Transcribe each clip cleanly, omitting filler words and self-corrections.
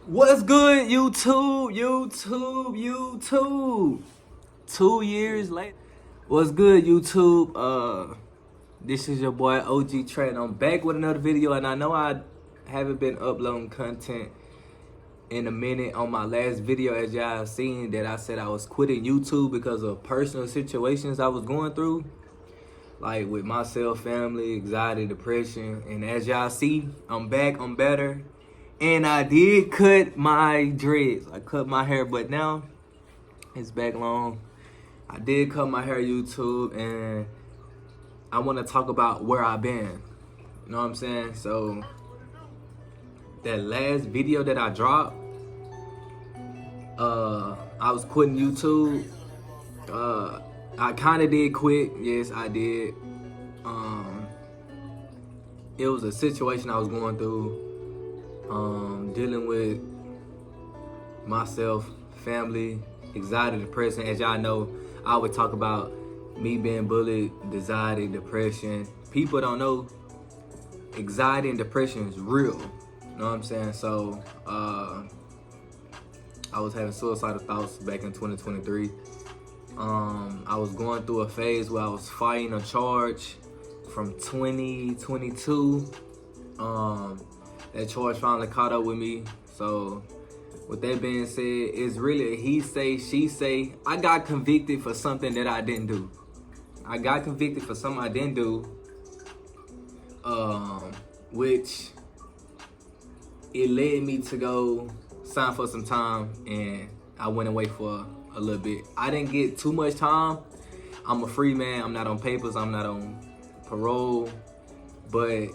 What's good, YouTube? YouTube. 2 years later. What's good, YouTube? This is your boy OG Trent. I'm back with another video, and I know I haven't been uploading content in a minute. On my last video, as y'all have seen, that I said I was quitting YouTube because of personal situations I was going through, like with myself, family, anxiety, depression. And as y'all see, I'm back. I'm better. And I did cut my dreads. I cut my hair, but now it's back long. I did cut my hair, YouTube, and I want to talk about where I've been. You know what I'm saying? So that last video that I dropped, I was quitting YouTube. I kind of did quit. Yes, I did. It was a situation I was going through, dealing with myself, family, anxiety, depression. As y'all know, I would talk about me being bullied, anxiety, depression. People don't know anxiety and depression is real. You know what I'm saying? So I was having suicidal thoughts back in 2023. I was going through a phase where I was fighting a charge from 2022. That charge finally caught up with me. So with that being said, it's really a he say, she say. I got convicted for something that I didn't do. I got convicted for something I didn't do, which it led me to go sign for some time, and I went away for a little bit. I didn't get too much time. I'm a free man. I'm not on papers. I'm not on parole, but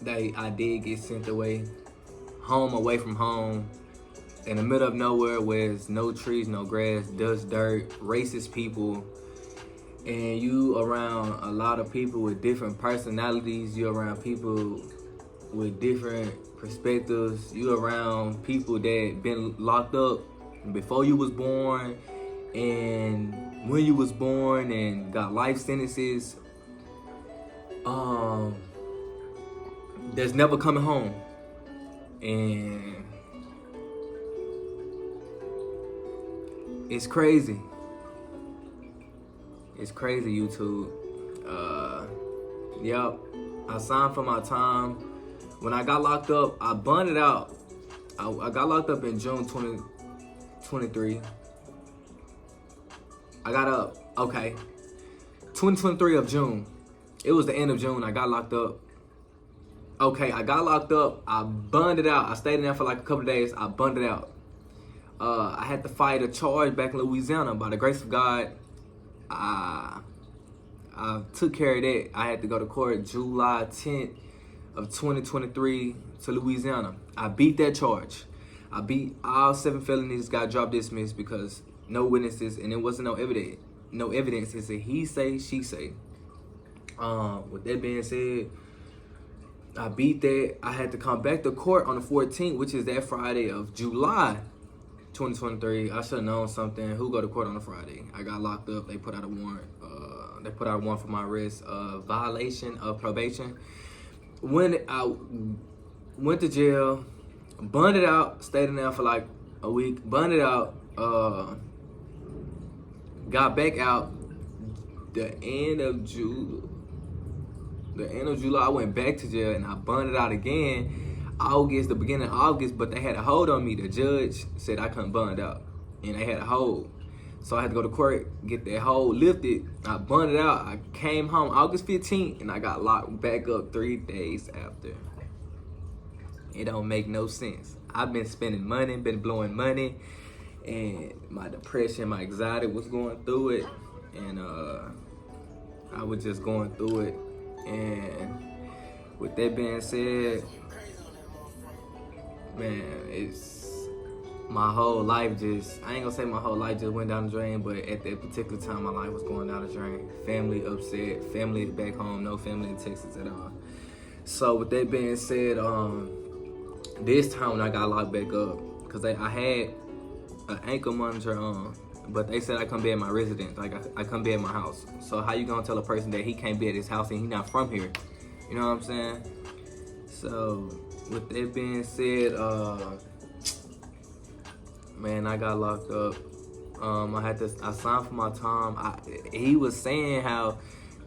I did get sent away from home, in the middle of nowhere where there's no trees, no grass, dust, dirt, racist people, and you around a lot of people with different personalities. You around people with different perspectives. You around people that been locked up before you was born and when you was born and got life sentences. That's never coming home. And it's crazy. It's crazy, YouTube. Yep. I signed for my time. When I got locked up, I bonded out. I got locked up in June 2023. I got up, 2023 of June. It was the end of June. I got locked up. I got locked up. I bonded out. I stayed in there for like a couple of days. I bonded out. I had to fight a charge back in Louisiana. By the grace of God, I took care of that. I had to go to court July 10th of 2023 to Louisiana. I beat that charge. I beat all 7 felonies, got dropped, dismissed because no witnesses, and there wasn't no evidence. No evidence. It's a he say, she say. With that being said, I beat that. I had to come back to court on the 14th, which is that Friday of July 2023. I should have known something. Who go to court on a Friday? I got locked up. They put out a warrant. They put out a warrant for my arrest, violation of probation. When I went to jail, bonded out, stayed in there for like a week, bonded out, got back out the end of July. I went back to jail and I bonded out again the beginning of August, but they had a hold on me. The judge said I couldn't bond out, and they had a hold. So I had to go to court, get that hold lifted. I bonded out. I came home August 15th, and I got locked back up 3 days after. It don't make no sense. I've been spending money, been blowing money, and my depression, my anxiety was going through it, and I was just going through it. And with that being said, man, it's my whole life I ain't gonna say my whole life just went down the drain, but at that particular time, my life was going down the drain. Family upset, family back home, no family in Texas at all. So with that being said, this time when I got locked back up, because I had an ankle monitor on, but they said I couldn't be at my residence. Like I couldn't be at my house. So how you gonna tell a person that he can't be at his house and he not from here? You know what I'm saying? So with that being said, Man, I got locked up. I signed for my time. He was saying how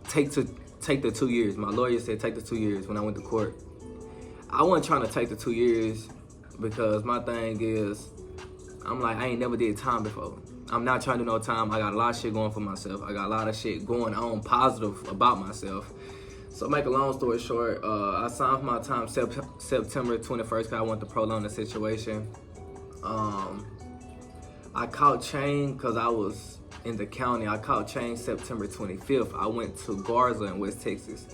take the 2 years. My lawyer said take the 2 years when I went to court. I wasn't trying to take the 2 years because my thing is, I'm like, I ain't never did time before. I'm not trying to do no time. I got a lot of shit going for myself. I got a lot of shit going on positive about myself. So make a long story short, I signed for my time September 21st because I wanted to prolong the situation. I caught chain because I was in the county. I caught chain September 25th. I went to Garza in West Texas.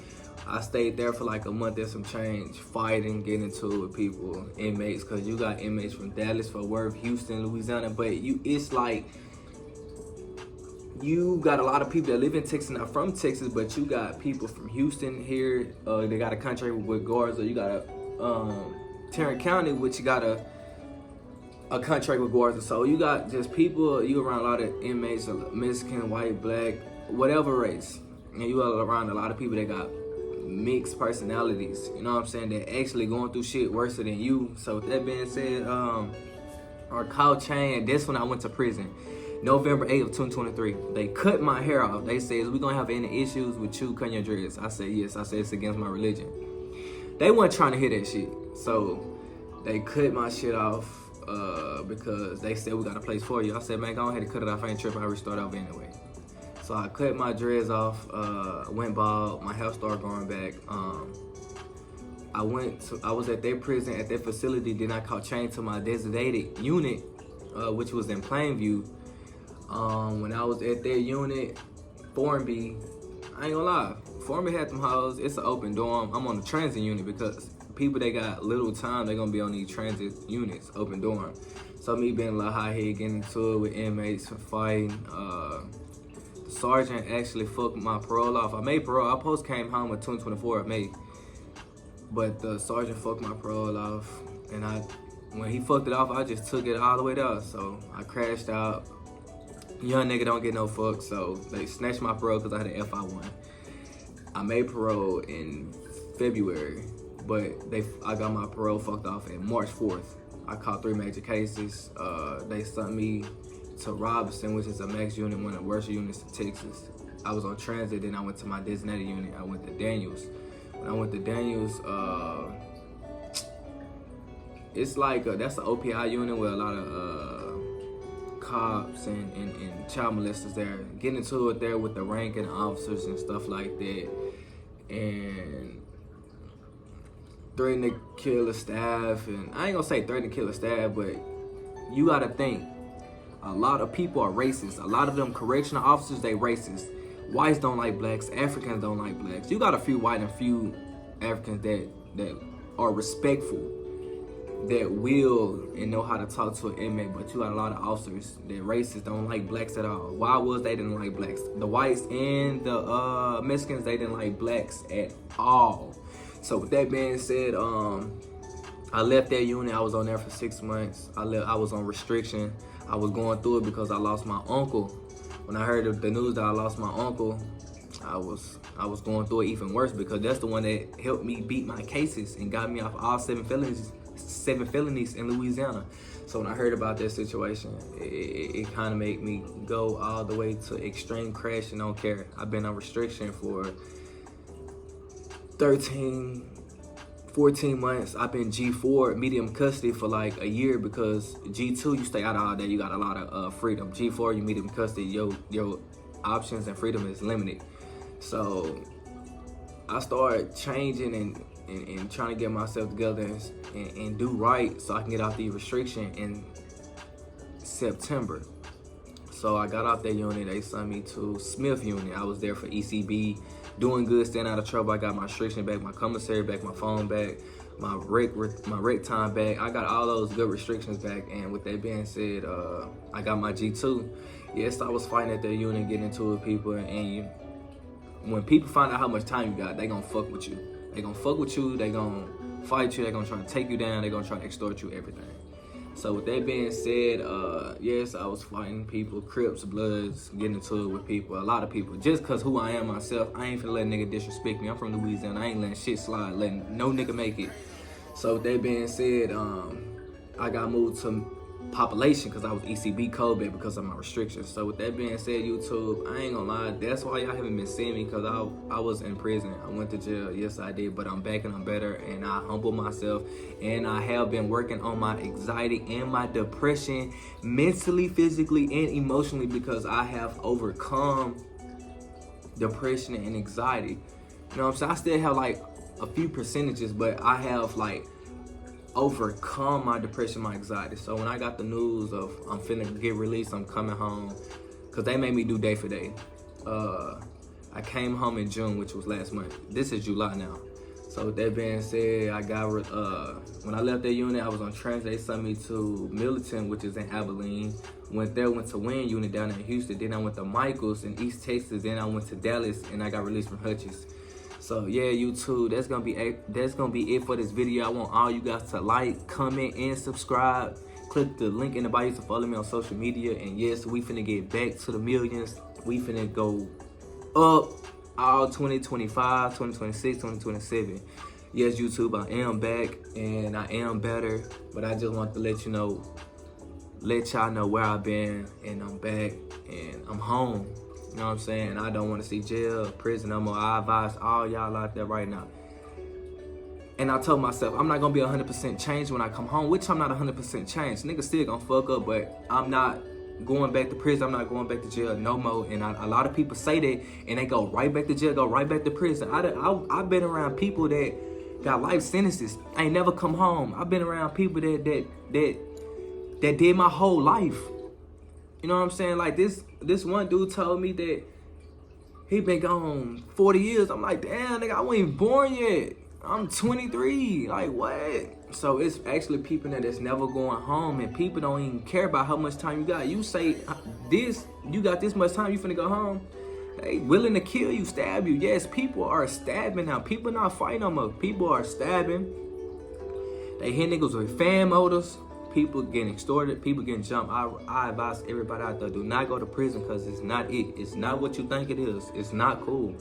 I stayed there for like a month and some change, fighting, getting into it with people, inmates, because you got inmates from Dallas, Fort Worth, Houston, Louisiana, but it's like, you got a lot of people that live in Texas, not from Texas, but you got people from Houston here. They got a contract with Garza. You got Tarrant County, which you got a contract with Garza. So you got just people, you around a lot of inmates, Mexican, white, black, whatever race. And you are around a lot of people that got mixed personalities, you know what I'm saying, that actually going through shit worse than you. So with that being said, our call chain, and this when I went to prison, November 8th of 2023. They cut my hair off. They said, we gonna have any issues with you cutting your dreads? I said, yes. I said, it's against my religion. They weren't trying to hear that shit. So they cut my shit off because they said, we got a place for you. I said, man, go ahead and cut it off. I ain't tripping. I restart over anyway. So I cut my dreads off, went bald, my hair started growing back. I was at their prison, at their facility, then I caught chain to my designated unit, which was in Plainview. When I was at their unit, Formby, I ain't gonna lie, Formby had them hoes. It's an open dorm. I'm on the transit unit because people that got little time, they're gonna be on these transit units, open dorm. So me being a little hot head, getting into it with inmates, fighting, the sergeant actually fucked my parole off. I made parole. I post came home with 2024 of May, but the sergeant fucked my parole off, and when he fucked it off, I just took it all the way down. So I crashed out. Young nigga don't get no fuck, so they snatched my parole because I had an FI1. I made parole in February, but I got my parole fucked off in March 4th. I caught 3 major cases. They sent me to Robinson, which is a max unit, one of the worst units in Texas. I was on transit, then I went to my designated unit. I went to Daniels. When I went to Daniels, it's like that's an OPI unit with a lot of cops and child molesters there. Getting into it there with the rank and officers and stuff like that, and threatening to kill the staff. And I ain't gonna say threatening to kill the staff, but you gotta think, a lot of people are racist. A lot of them correctional officers, they racist. Whites don't like blacks, Africans don't like blacks. You got a few white and few Africans that are respectful, that will and know how to talk to an inmate, but you got a lot of officers that racist, don't like blacks at all. Why was they didn't like blacks? The whites and the Mexicans, they didn't like blacks at all. So with that being said, I left that unit. I was on there for 6 months. I was on restriction. I was going through it because I lost my uncle. When I heard of the news that I lost my uncle, I was going through it even worse because that's the one that helped me beat my cases and got me off all 7 felonies in Louisiana. So when I heard about that situation, it kind of made me go all the way to extreme crash and don't care. I've been on restriction for 14 months. I've been G4, medium custody, for like a year because G2, you stay out all day, you got a lot of freedom. G4, you medium custody, your options and freedom is limited. So I started changing and trying to get myself together and do right so I can get out the restriction in September. So I got out that unit. They sent me to Smith unit. I was there for ECB, doing good, staying out of trouble. I got my restriction back, my commissary back, my phone back, my rec time back. I got all those good restrictions back. And with that being said, I got my G2. Yes, I was fighting at that unit, getting into it with people. And when people find out how much time you got, they gonna fuck with you. They gonna fuck with you. They gonna fight you. They gonna try to take you down. They gonna try to extort you, everything. So with that being said, yes, I was fighting people, Crips, Bloods, getting into it with people, a lot of people. Just cause who I am myself, I ain't finna let a nigga disrespect me. I'm from Louisiana, I ain't letting shit slide, letting no nigga make it. So with that being said, I got moved to population because I was ECB COVID because of my restrictions. So with that being said, YouTube, I ain't gonna lie, that's why y'all haven't been seeing me, because I was in prison. I went to jail, yes I did, but I'm back and I'm better, and I humble myself, and I have been working on my anxiety and my depression mentally, physically, and emotionally, because I have overcome depression and anxiety. You know what I'm saying? I still have like a few percentages, but I have like overcome my depression, my anxiety. So when I got the news of I'm finna get released, I'm coming home, because they made me do day for day. I came home in June, which was last month. This is July now. So with that being said, I got, when I left that unit, I was on transit. They sent me to Militant, which is in Abilene. Went there, went to Wayne unit down in Houston. Then I went to Michaels in East Texas. Then I went to Dallas, and I got released from Hutchins. So yeah, YouTube, that's gonna be it for this video. I want all you guys to like, comment, and subscribe. Click the link in the bio to follow me on social media. And yes, we finna get back to the millions. We finna go up all 2025, 2026, 2027. Yes, YouTube, I am back and I am better. But I just want to let y'all know where I've been, and I'm back and I'm home. You know what I'm saying? I don't want to see jail, prison no more. I advise all y'all out there right now. And I told myself, I'm not going to be 100% changed when I come home, which I'm not 100% changed. Niggas still going to fuck up, but I'm not going back to prison. I'm not going back to jail no more. And a lot of people say that, and they go right back to jail, go right back to prison. I've been around people that got life sentences. I ain't never come home. I've been around people that did my whole life. You know what I'm saying? Like this one dude told me that he been gone 40 years. I'm like, damn, nigga, I wasn't even born yet. I'm 23. Like, what? So it's actually people that's never going home, and people don't even care about how much time you got. You say this, you got this much time, you finna go home. They willing to kill you, stab you. Yes, people are stabbing now. People not fighting no more. People are stabbing. They hit niggas with fan motors. People getting extorted, people getting jumped. I advise everybody out there, do not go to prison, because it's not it. It's not what you think it is. It's not cool.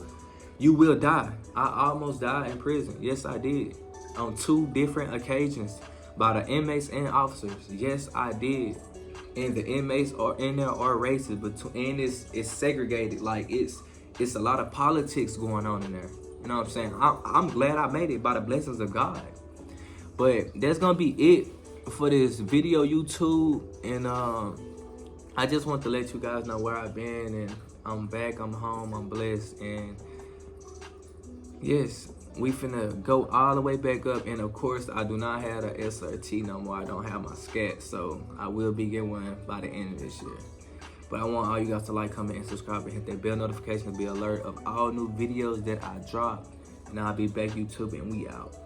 You will die. I almost died in prison. Yes, I did. On 2 different occasions by the inmates and officers. Yes, I did. And the inmates are in there are racist, and it's segregated. Like it's a lot of politics going on in there. You know what I'm saying? I'm glad I made it by the blessings of God. But that's gonna be it for this video, YouTube, and I just want to let you guys know where I've been, and I'm back, I'm home, I'm blessed, and yes, we finna go all the way back up. And of course, I do not have a SRT no more. I don't have my scat, so I will be getting one by the end of this year. But I want all you guys to like, comment, and subscribe, and hit that bell notification to be alert of all new videos that I drop. And I'll be back, YouTube, and we out.